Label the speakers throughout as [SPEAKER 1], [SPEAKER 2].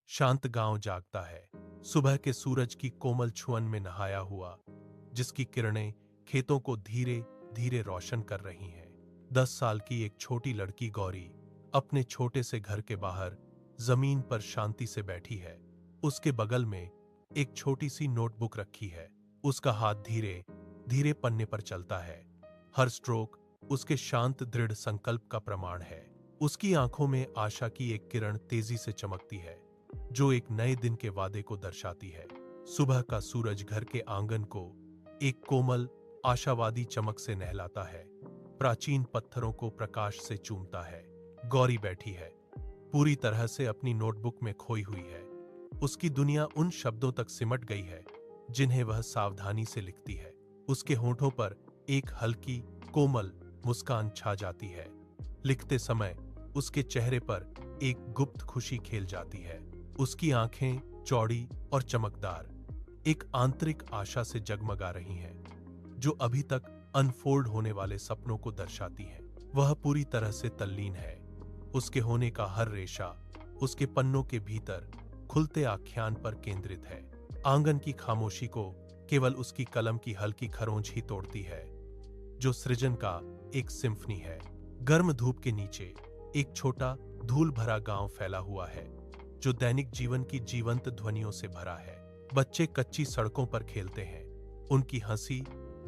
[SPEAKER 1] शांत गांव जागता है। सुबह के सूरज की कोमल छुअन में नहाया हुआ, जिसकी किरणें खेतों को धीरे धीरे रोशन कर रही हैं। 10 साल की एक छोटी लड़की गौरी अपने छोटे से घर के बाहर जमीन पर शांति से बैठी है। उसके बगल में एक छोटी सी नोटबुक रखी है। उसका हाथ धीरे धीरे पन्ने पर चलता है। हर स्ट्रोक उसके शांत दृढ़ संकल्प का प्रमाण है। उसकी आंखों में आशा की एक किरण तेजी से चमकती है, जो एक नए दिन के वादे को दर्शाती है। सुबह का सूरज घर के आंगन को एक कोमल आशावादी चमक से नहलाता है। प्राचीन पत्थरों को प्रकाश से चूमता है। गौरी बैठी है, पूरी तरह से अपनी नोटबुक में खोई हुई है। उसकी दुनिया उन शब्दों तक सिमट गई है जिन्हें वह सावधानी से लिखती है। उसके होठों पर एक हल्की कोमल मुस्कान छा जाती है। लिखते समय उसके चेहरे पर एक गुप्त खुशी खेल जाती है। उसकी आंखें चौड़ी और चमकदार एक आंतरिक आशा से जगमगा रही हैं, जो अभी तक अनफोल्ड होने वाले सपनों को दर्शाती हैं। वह पूरी तरह से तल्लीन है। उसके होने का हर रेशा उसके पन्नों के भीतर खुलते आख्यान पर केंद्रित है। आंगन की खामोशी को केवल उसकी कलम की हल्की खरोंच ही तोड़ती है, जो सृजन का एक सिम्फनी है। गर्म धूप के नीचे एक छोटा धूल भरा गांव फैला हुआ है, जो दैनिक जीवन की जीवंत ध्वनियों से भरा है। बच्चे कच्ची सड़कों पर खेलते हैं। उनकी हंसी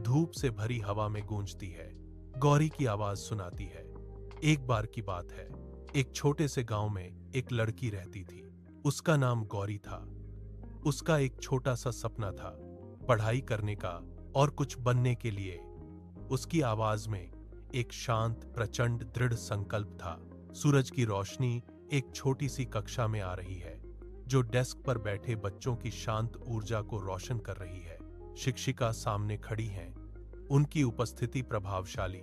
[SPEAKER 1] धूप से भरी हवा में गूंजती है। गौरी की आवाज सुनाती है। एक बार की बात है, एक छोटे से गांव में एक लड़की रहती थी। उसका नाम गौरी था। उसका एक छोटा सा सपना था, पढ़ाई करने का और कुछ बनने के लिए। उसकी आवाज में एक शांत प्रचंड दृढ़ संकल्प था। सूरज की रोशनी एक छोटी सी कक्षा में आ रही है, जो डेस्क पर बैठे बच्चों की शांत ऊर्जा को रोशन कर रही है। शिक्षिका सामने खड़ी हैं। उनकी उपस्थिति प्रभावशाली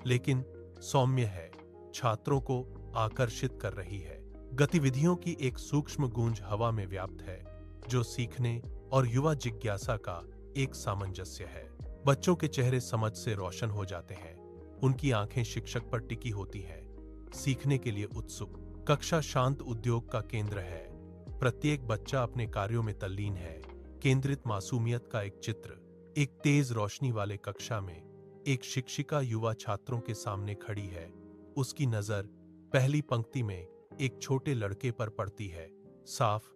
[SPEAKER 1] लेकिन सौम्य है, छात्रों को आकर्षित कर रही है। गतिविधियों की एक सूक्ष्म गूंज हवा में व्याप्त है, जो सीखने और युवा जिज्ञासा का एक सामंजस्य है। बच्चों के चेहरे समझ से रोशन हो जाते हैं। उनकी आंखें शिक्षक पर टिकी होती हैं, सीखने के लिए उत्सुक। कक्षा शांत उद्योग का केंद्र है। प्रत्येक बच्चा अपने कार्यों में तल्लीन है। केंद्रित मासूमियत का एक चित्र। एक तेज रोशनी वाले कक्षा में एक शिक्षिका युवा छात्रों के सामने खड़ी है। उसकी नजर पहली पंक्ति में एक छोटे लड़के पर पड़ती है। साफ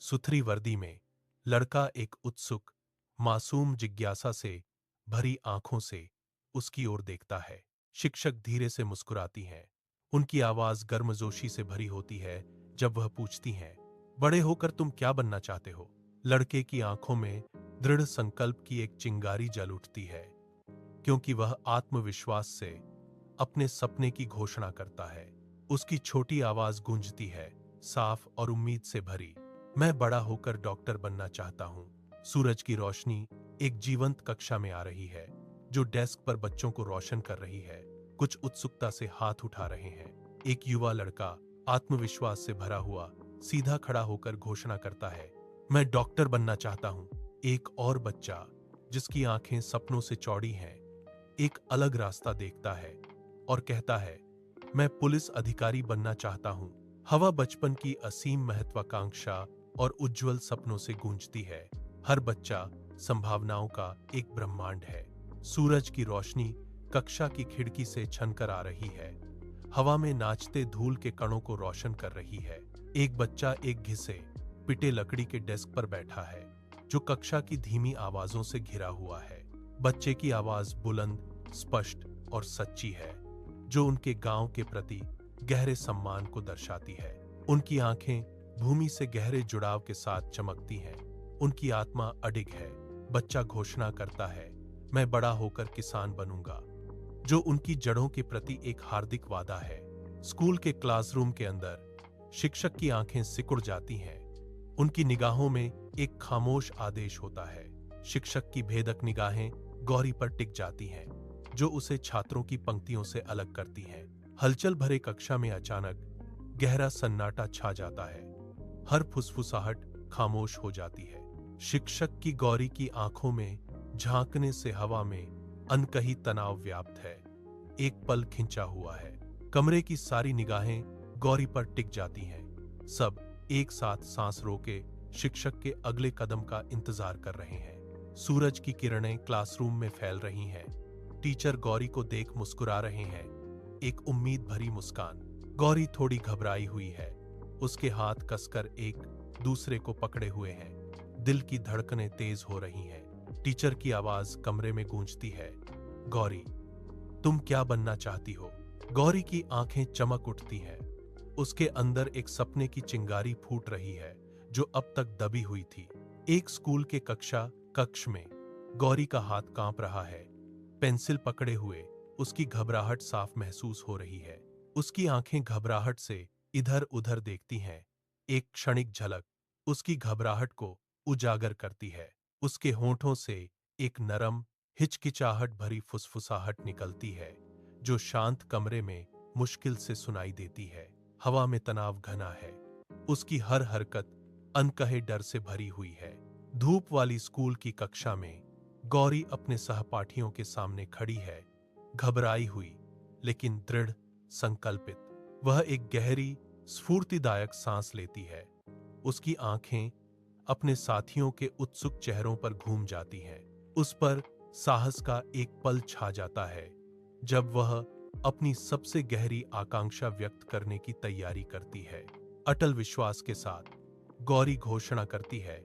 [SPEAKER 1] सुथरी वर्दी में लड़का एक उत्सुक मासूम जिज्ञासा से भरी आंखों से उसकी ओर देखता है। शिक्षक धीरे से मुस्कुराती हैं। उनकी आवाज गर्मजोशी से भरी होती है जब वह पूछती हैं, बड़े होकर तुम क्या बनना चाहते हो? लड़के की आंखों में दृढ़ संकल्प की एक चिंगारी जल उठती है, क्योंकि वह आत्मविश्वास से अपने सपने की घोषणा करता है। उसकी छोटी आवाज गूंजती है, साफ और उम्मीद से भरी, मैं बड़ा होकर डॉक्टर बनना चाहता हूं। सूरज की रोशनी एक जीवंत कक्षा में आ रही है, जो डेस्क पर बच्चों को रोशन कर रही है। कुछ उत्सुकता से हाथ उठा रहे हैं। एक युवा लड़का आत्मविश्वास से भरा हुआ सीधा खड़ा होकर घोषणा करता है, मैं डॉक्टर बनना चाहता हूं। एक और बच्चा, जिसकी आंखें सपनों से चौड़ी हैं, एक अलग रास्ता देखता है और कहता है, मैं पुलिस अधिकारी बनना चाहता हूं। हवा बचपन की असीम महत्वाकांक्षा और उज्जवल सपनों से गूंजती है। हर बच्चा संभावनाओं का एक ब्रह्मांड है। सूरज की रोशनी कक्षा की खिड़की से छनकर आ रही है, हवा में नाचते धूल के कणों को रोशन कर रही है। एक बच्चा एक घिसे पिटे लकड़ी के डेस्क पर बैठा है, जो कक्षा की धीमी आवाजों से घिरा हुआ है। बच्चे की आवाज बुलंद, स्पष्ट और सच्ची है, जो उनके गांव के प्रति गहरे सम्मान को दर्शाती है। उनकी आंखें भूमि से गहरे जुड़ाव के साथ चमकती हैं। उनकी आत्मा अडिग है। बच्चा घोषणा करता है, मैं बड़ा होकर किसान बनूंगा, जो उनकी जड़ों के प्रति एक हार्दिक वादा है। स्कूल के क्लासरूम के अंदर शिक्षक की आंखें सिकुड़ जाती हैं। उनकी निगाहों में एक खामोश आदेश होता है। शिक्षक की भेदक निगाहें गौरी पर टिक जाती हैं, जो उसे छात्रों की पंक्तियों से अलग करती हैं। हलचल भरे कक्षा में अचानक गहरा सन्नाटा छा जाता है। हर फुसफुसाहट खामोश हो जाती है। शिक्षक की गौरी की आंखों में झांकने से हवा में अनकही तनाव व्याप्त है। एक पल खिंचा हुआ है। कमरे की सारी निगाहें गौरी पर टिक जाती हैं। सब एक साथ सांस रोके शिक्षक के अगले कदम का इंतजार कर रहे हैं। सूरज की किरणें क्लासरूम में फैल रही हैं। टीचर गौरी को देख मुस्कुरा रहे हैं, एक उम्मीद भरी मुस्कान। गौरी थोड़ी घबराई हुई है, उसके हाथ कसकर एक दूसरे को पकड़े हुए हैं। दिल की धड़कनें तेज हो रही हैं। टीचर की आवाज कमरे में गूंजती है, गौरी, तुम क्या बनना चाहती हो? गौरी की आंखें चमक उठती हैं। उसके अंदर एक सपने की चिंगारी फूट रही है जो अब तक दबी हुई थी। एक स्कूल के कक्ष में गौरी का हाथ कांप रहा है, पेंसिल पकड़े हुए। उसकी घबराहट साफ महसूस हो रही है। उसकी आंखें घबराहट से इधर उधर देखती हैं। एक क्षणिक झलक उसकी घबराहट को उजागर करती है। उसके होंठों से एक नरम, हिचकिचाहट भरी फुसफुसाहट निकलती है जो शांत कमरे में मुश्किल से सुनाई देती है। हवा में तनाव घना है। उसकी हर हरकत अनकहे डर से भरी हुई है। धूप वाली स्कूल की कक्षा में गौरी अपने सहपाठियों के सामने खड़ी है, घबराई हुई लेकिन दृढ़ संकल्पित। वह एक गहरी, स्फूर्तिदायक सांस लेती है। उसकी आंखें अपने साथियों के उत्सुक चेहरों पर घूम जाती हैं। उस पर साहस का एक पल छा जाता है जब वह अपनी सबसे गहरी आकांक्षा व्यक्त करने की तैयारी करती है। अटल विश्वास के साथ गौरी घोषणा करती है,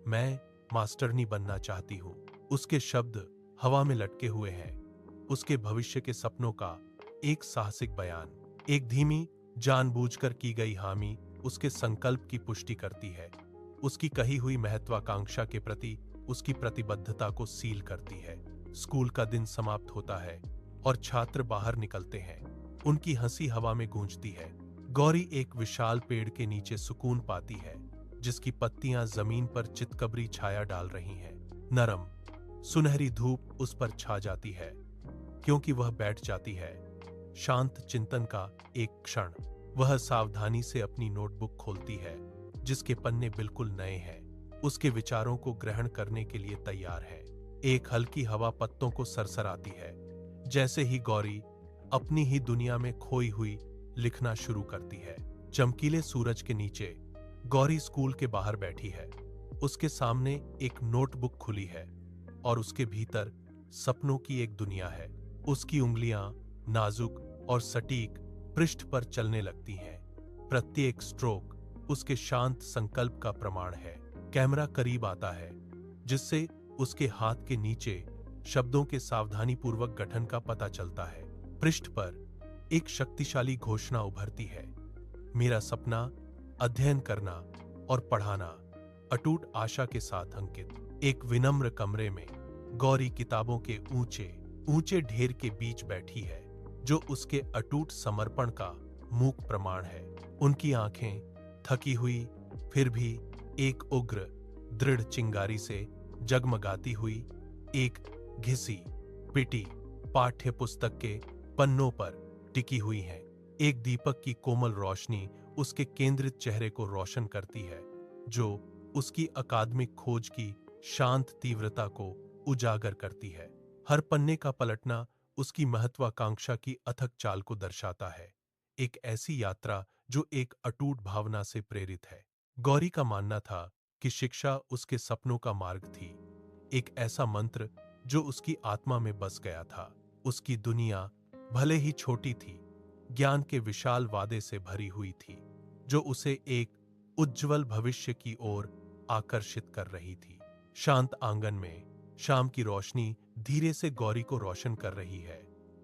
[SPEAKER 1] मैं मास्टरनी बनना चाहती हूँ। उसके शब्द हवा में लटके हुए हैं, उसके भविष्य के सपनों का एक साहसिक बयान। एक धीमी, जानबूझकर की गई हामी उसके संकल्प की पुष्टि करती है। उसकी कही हुई महत्वाकांक्षा के प्रति उसकी प्रतिबद्धता को सील करती है। स्कूल का दिन समाप्त होता है और छात्र बाहर निकलते हैं। उनकी हंसी हवा में गूंजती है। गौरी एक विशाल पेड़ के नीचे सुकून पाती है, जिसकी पत्तियां जमीन पर चितकबरी छाया डाल रही हैं। नरम, सुनहरी धूप उस पर छा जाती है क्योंकि वह बैठ जाती है। शांत चिंतन का एक क्षण। वह सावधानी से अपनी नोटबुक खोलती है, जिसके पन्ने बिल्कुल नए हैं। उसके विचारों को ग्रहण करने के लिए तैयार है। एक हल्की हवा पत्तों को सरसराती है। जैसे ही गौरी अपनी ही दुनिया में खोई हुई लिखना शुरू करती है। चमकीले सूरज के नीचे गौरी स्कूल के बाहर बैठी है। उसके सामने एक नोटबुक खुली है और उसके भीतर सपनों की एक दुनिया है। उसकी उंगलियां नाजुक और सटीक पृष्ठ पर चलने लगती हैं। प्रत्येक स्ट्रोक उसके शांत संकल्प का प्रमाण है। कैमरा करीब आता है, जिससे उसके हाथ के नीचे शब्दों के सावधानीपूर्वक गठन का पता चलता है। पृष्ठ पर एक शक्तिशाली घोषणा उभरती है, मेरा सपना अध्ययन करना और पढ़ाना, अटूट आशा के साथ अंकित। एक विनम्र कमरे में गौरी किताबों के ऊंचे ऊंचे ढेर के बीच बैठी है, जो उसके अटूट समर्पण का मूक प्रमाण है। उनकी आंखें थकी हुई फिर भी एक उग्र, दृढ़ चिंगारी से जगमगाती हुई एक घिसी पिटी पाठ्य पुस्तक के पन्नों पर टिकी हुई हैं। एक दीपक की कोमल रोशनी उसके केंद्रित चेहरे को रोशन करती है, जो उसकी अकादमिक खोज की शांत तीव्रता को उजागर करती है। हर पन्ने का पलटना उसकी महत्वाकांक्षा की अथक चाल को दर्शाता है। एक ऐसी यात्रा जो एक अटूट भावना से प्रेरित है। गौरी का मानना था कि शिक्षा उसके सपनों का मार्ग थी, एक ऐसा मंत्र जो उसकी आत्मा में बस गया था। उसकी दुनिया भले ही छोटी थी, ज्ञान के विशाल वादे से भरी हुई थी, जो उसे एक उज्जवल भविष्य की ओर आकर्षित कर रही थी। शांत आंगन में शाम की रोशनी धीरे से गौरी को रोशन कर रही है।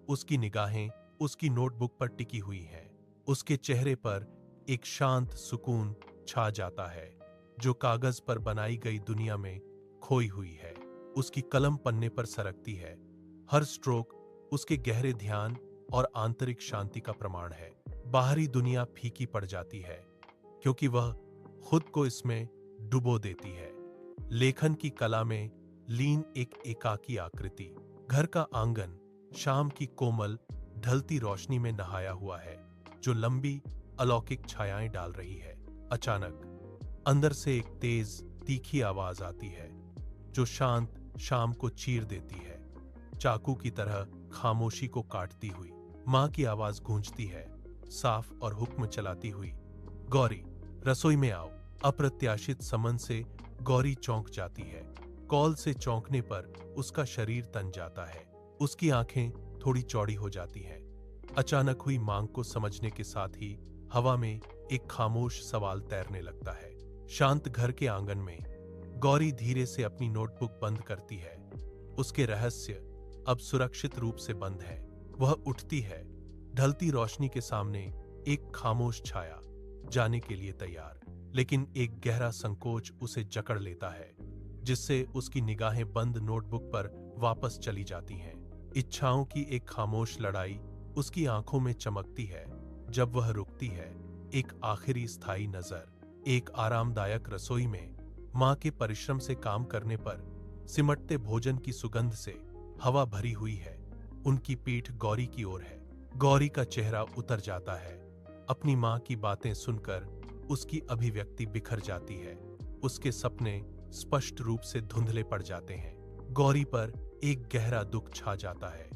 [SPEAKER 1] उसकी निगाहें उसकी नोटबुक पर टिकी हुई हैं। उसके चेहरे पर एक शांत सुकून छा जाता है, जो कागज पर बनाई गई दुनिया में खोई हुई है। उसकी कलम पन्ने पर सरकती है। हर स्ट्रोक उसके गहरे ध्यान और आंतरिक शांति का प्रमाण है। बाहरी दुनिया फीकी पड़ जाती है, क्योंकि वह खुद को इसमें डुबो देती है। लेखन की कला में लीन एक एकाकी आकृति। घर का आंगन शाम की कोमल ढलती रोशनी में नहाया हुआ है, जो लंबी अलौकिक छायाएं डाल रही है। अचानक अंदर से एक तेज तीखी आवाज आती है, जो शांत शाम को चीर देती है, चाकू की तरह खामोशी को काटती हुई। मां की आवाज गूंजती है, साफ और हुक्म चलाती हुई, गौरी, रसोई में आओ। अप्रत्याशित समन से गौरी चौंक जाती है। कॉल से चौंकने पर उसका शरीर तन जाता है। उसकी आंखें थोड़ी चौड़ी हो जाती हैं। अचानक हुई मांग को समझने के साथ ही हवा में एक खामोश सवाल तैरने लगता है। शांत घर के आंगन में गौरी धीरे से अपनी नोटबुक बंद करती है। उसके रहस्य अब सुरक्षित रूप से बंद है। वह उठती है, ढलती रोशनी के सामने एक खामोश छाया, जाने के लिए तैयार। लेकिन एक गहरा संकोच उसे जकड़ लेता है, जिससे उसकी निगाहें बंद नोटबुक पर वापस चली जाती हैं। इच्छाओं की एक खामोश लड़ाई उसकी आंखों में चमकती है जब वह रुकती है। एक आखिरी स्थायी नजर, एक आरामदायक रसोई में मां के परिश्रम से काम करने पर सिमटते भोजन की सुगंध से हवा भरी हुई है। उनकी पीठ गौरी की ओर है। गौरी का चेहरा उतर जाता है। अपनी मां की बातें सुनकर उसकी अभिव्यक्ति बिखर जाती है। उसके सपने स्पष्ट रूप से धुंधले पड़ जाते हैं। गौरी पर एक गहरा दुख छा जाता है।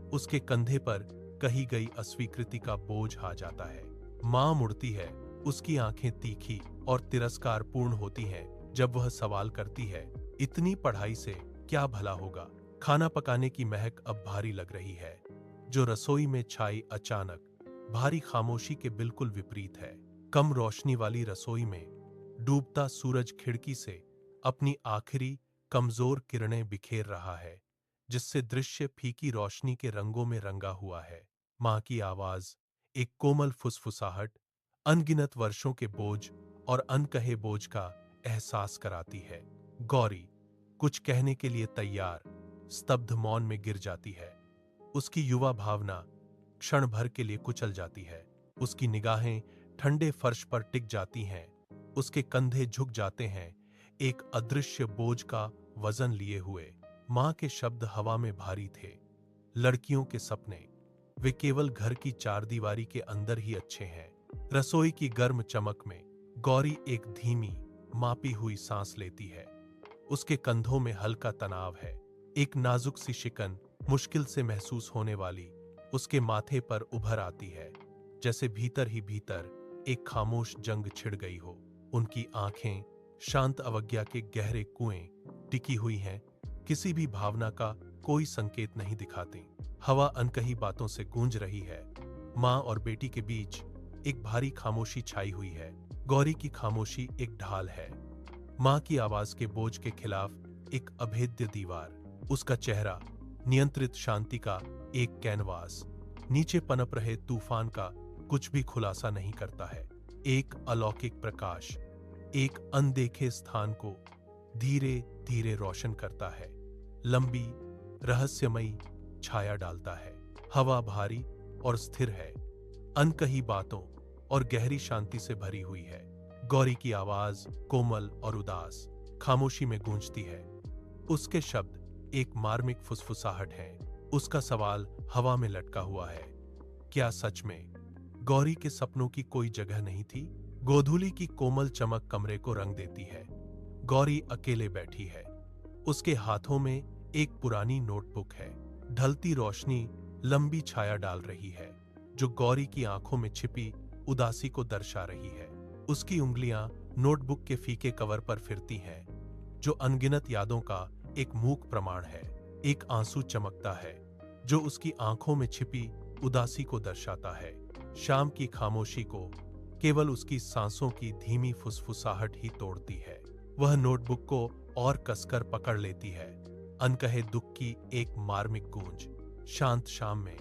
[SPEAKER 1] उसके कंधे पर कही गई अस्वीकृति का बोझ आ जाता है। मां मुड़ती है। उसकी आंखें तीखी और तिरस्कारपूर्ण होती हैं जब वह सवाल करती है, इतनी पढ़ाई से क्या भला होगा? खाना पकाने की महक अब भारी लग रही है, जो रसोई में छाई अचानक भारी खामोशी के बिल्कुल विपरीत है। कम रोशनी वाली रसोई में डूबता सूरज खिड़की से अपनी आखिरी कमजोर किरणें बिखेर रहा है, जिससे दृश्य फीकी रोशनी के रंगों में रंगा हुआ है। मां की आवाज, एक कोमल फुसफुसाहट, अनगिनत वर्षों के बोझ और अनकहे बोझ का एहसास कराती है। गौरी कुछ कहने के लिए तैयार, स्तब्ध मौन में गिर जाती है। उसकी युवा भावना क्षण भर के लिए कुचल जाती है। उसकी निगाहें ठंडे फर्श पर टिक जाती हैं। उसके कंधे झुक जाते हैं, एक अदृश्य बोझ का वजन लिए हुए। मां के शब्द हवा में भारी थे। लड़कियों के सपने, वे केवल घर की चारदीवारी के अंदर ही अच्छे हैं। रसोई की गर्म चमक में गौरी एक धीमी, मापी हुई सांस लेती है। उसके कंधों में हल्का तनाव है। एक नाजुक सी शिकन, मुश्किल से महसूस होने वाली, उसके माथे पर उभर आती है, जैसे भीतर ही भीतर एक खामोश जंग छिड़ गई हो। उनकी आंखें शांत अवज्ञा के गहरे कुएं टिकी हुई हैं, किसी भी भावना का कोई संकेत नहीं दिखाती। हवा अनकही बातों से गूंज रही है। मां और बेटी के बीच एक भारी खामोशी छाई हुई है। गौरी की खामोशी एक ढाल है, मां की आवाज के बोझ के खिलाफ एक अभेद्य दीवार। उसका चेहरा नियंत्रित शांति का एक कैनवास, नीचे पनप रहे तूफान का कुछ भी खुलासा नहीं करता है। एक अलौकिक प्रकाश एक अनदेखे स्थान को धीरे धीरे रोशन करता है, लंबी रहस्यमयी छाया डालता है। हवा भारी और स्थिर है, अनकही बातों और गहरी शांति से भरी हुई है। गौरी की आवाज कोमल और उदास खामोशी में गूंजती है। उसके शब्द एक मार्मिक फुसफुसाहट है। उसका सवाल हवा में लटका हुआ है, क्या सच में गौरी के सपनों की कोई जगह नहीं थी? गोधूली की कोमल चमक कमरे को रंग देती है। गौरी अकेले बैठी है। उसके हाथों में एक पुरानी नोटबुक है। ढलती रोशनी लंबी छाया डाल रही है, जो गौरी की आंखों में छिपी उदासी को दर्शा रही है। उसकी उंगलियां नोटबुक के फीके कवर पर फिरती हैं, जो अनगिनत यादों का एक मूक प्रमाण है। एक आंसू चमकता है, जो उसकी आंखों में छिपी उदासी को दर्शाता है। शाम की खामोशी को केवल उसकी सांसों की धीमी फुसफुसाहट ही तोड़ती है। वह नोटबुक को और कसकर पकड़ लेती है। अनकहे दुख की एक मार्मिक गूंज। शांत शाम में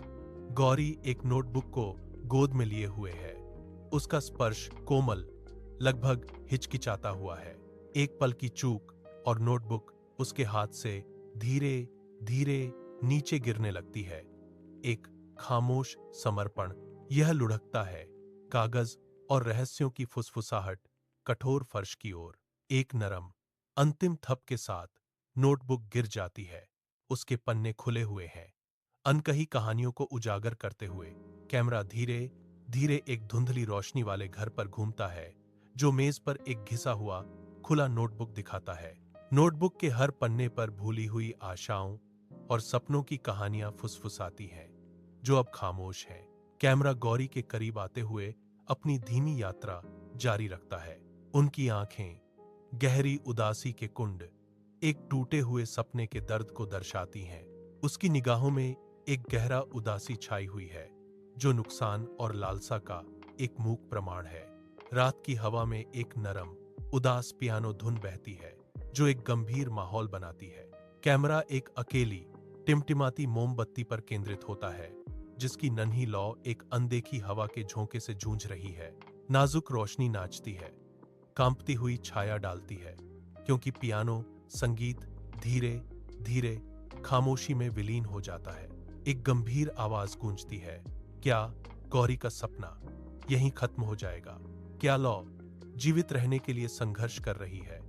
[SPEAKER 1] गौरी एक नोटबुक को गोद में लिए हुए है। उसका स्पर्श कोमल, लगभग हिचकिचाता हुआ है। एक पल की चूक और नोटबुक उसके हाथ से धीरे धीरे नीचे गिरने लगती है। एक खामोश समर्पण यह लुढ़कता है, कागज और रहस्यों की फुसफुसाहट कठोर फर्श की ओर। एक नरम अंतिम थप के साथ नोटबुक गिर जाती है। उसके पन्ने खुले हुए हैं, अनकही कहानियों को उजागर करते हुए। कैमरा धीरे धीरे एक धुंधली रोशनी वाले घर पर घूमता है, जो मेज पर एक घिसा हुआ खुला नोटबुक दिखाता है। नोटबुक के हर पन्ने पर भूली हुई आशाओं और सपनों की कहानियां फुसफुसाती हैं, जो अब खामोश हैं। कैमरा गौरी के करीब आते हुए अपनी धीमी यात्रा जारी रखता है। उनकी आंखें गहरी उदासी के कुंड एक टूटे हुए सपने के दर्द को दर्शाती हैं। उसकी निगाहों में एक गहरा उदासी छाई हुई है जो नुकसान और लालसा का एक मूक प्रमाण है। रात की हवा में एक नरम उदास पियानो धुन बहती है जो एक गंभीर माहौल बनाती है। कैमरा एक अकेली टिमटिमाती मोमबत्ती पर केंद्रित होता है जिसकी नन्ही लौ एक अनदेखी हवा के झोंके से जूझ रही है। नाजुक रोशनी नाचती है, कांपती हुई छाया डालती है, क्योंकि पियानो संगीत धीरे धीरे खामोशी में विलीन हो जाता है। एक गंभीर आवाज गूंजती है, क्या गौरी का सपना यहीं खत्म हो जाएगा? क्या लौ जीवित रहने के लिए संघर्ष कर रही है?